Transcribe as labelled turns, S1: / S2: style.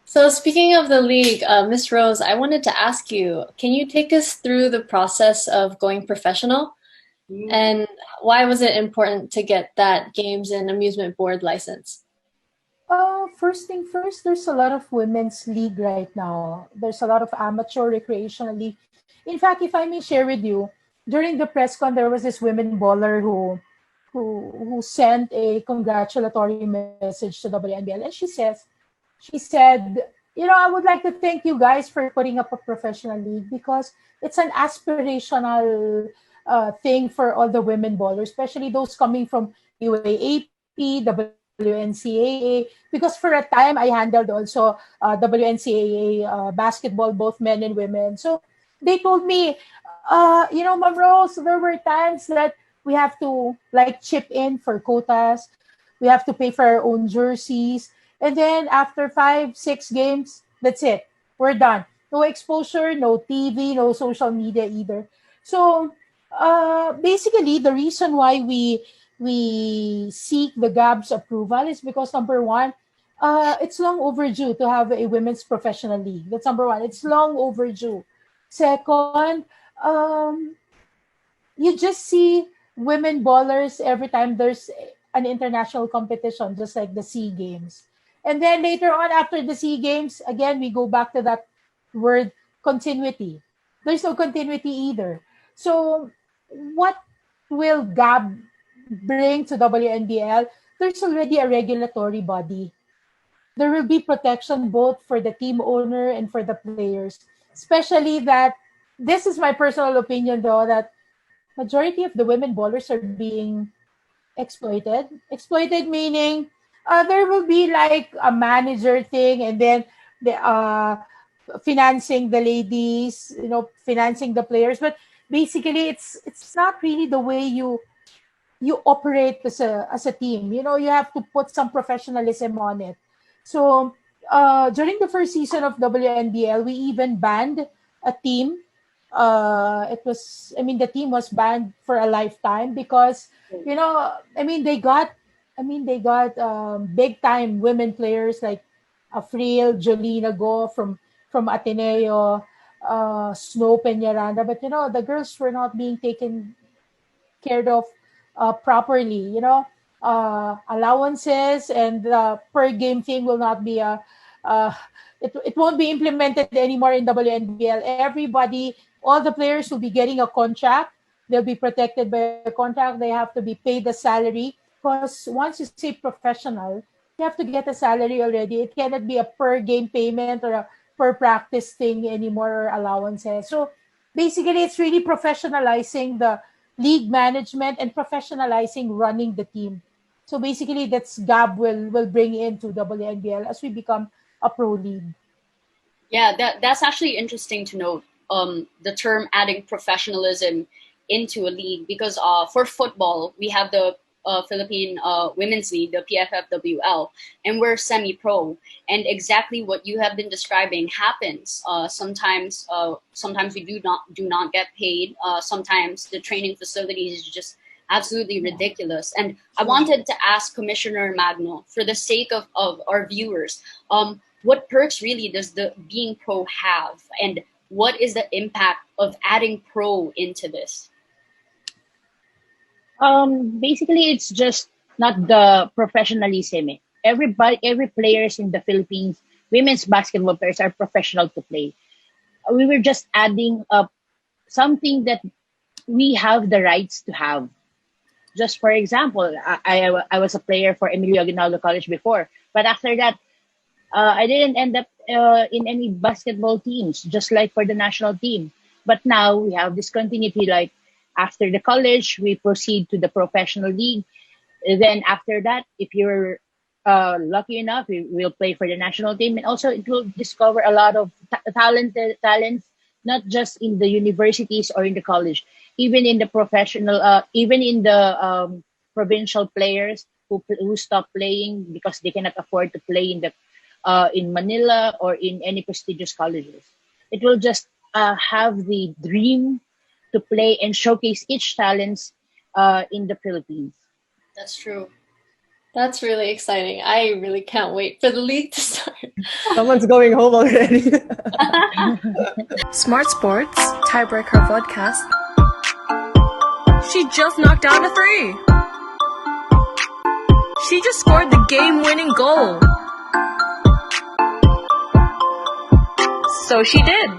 S1: So speaking of the league, Miss Rose, I wanted to ask you, can you take us through the process of going professional? And why was it important to get that games and amusement board license?
S2: First thing first, there's a lot of women's league right now. There's a lot of amateur recreational league. In fact, if I may share with you, during the press con, there was this women bowler who sent a congratulatory message to WNBL, and she said, I would like to thank you guys for putting up a professional league because it's an aspirational thing for all the women bowlers, especially those coming from UAAP, WNCAA. Because for a time, I handled also WNCAA basketball, both men and women. So they told me, Ma'am Rose, there were times that we have to like chip in for quotas. We have to pay for our own jerseys. And then after 5, 6 games, that's it. We're done. No exposure, no TV, no social media either. So basically, the reason why we seek the GAB's approval is because number one, it's long overdue to have a women's professional league. That's number one. It's long overdue. Second, you just see women bowlers every time there's an international competition, just like the Sea Games. And then later on, after the Sea Games, again, we go back to that word continuity. There's no continuity either. So, what will GAB bring to WNBL? There's already a regulatory body. There will be protection both for the team owner and for the players. Especially that, this is my personal opinion though, that majority of the women bowlers are being exploited. Exploited meaning there will be like a manager thing, and then the financing the ladies, financing the players. But basically, it's not really the way you operate as a team. You have to put some professionalism on it. So during the first season of WNBL, we even banned a team. The team was banned for a lifetime because, they got big time women players like Afril, Jolina Go from Ateneo, Snow Peñaranda. But, the girls were not being taken cared of properly. Allowances and the per game thing will not be uh, it won't be implemented anymore in WNBL. Everybody, all the players will be getting a contract. They'll be protected by a contract. They have to be paid a salary because once you say professional, you have to get a salary already. It cannot be a per game payment or a per practice thing anymore or allowances. So basically, it's really professionalizing the league management and professionalizing running the team. So basically, that's GAB will bring into WNBL as we become a pro league.
S3: Yeah, that's actually interesting to note. The term adding professionalism into a league because for football we have the Philippine Women's League, the PFFWL, and we're semi-pro. And exactly what you have been describing happens. Sometimes we do not get paid. Sometimes the training facilities is just absolutely
S2: Yeah,
S3: ridiculous. And I
S2: true.
S3: wanted to ask Commissioner Magno, for the sake of our viewers, what perks really does the being pro have, and what is the impact of adding pro into this?
S4: Basically, it's just not the professionalism. Everybody, every players in the Philippines, women's basketball players are professional to play. We were just adding up something that we have the rights to have. Just for example, I was a player for Emilio Aguinaldo College before, but after that, I didn't end up in any basketball teams, just like for the national team. But now we have this continuity. Like after the college, we proceed to the professional league. Then after that, if you're lucky enough, we will play for the national team, and also it will discover a lot of talented talents, not just in the universities or in the college, even in the professional, even in the provincial players who stop playing because they cannot afford to play in Manila or in any prestigious colleges. It will just have the dream to play and showcase each talents in the Philippines.
S3: That's true.
S1: That's really exciting. I really can't wait for the league to start.
S5: Someone's going home already.
S6: Smart Sports Tiebreaker Podcast. She just knocked down a 3. She just scored the game-winning goal. So she did.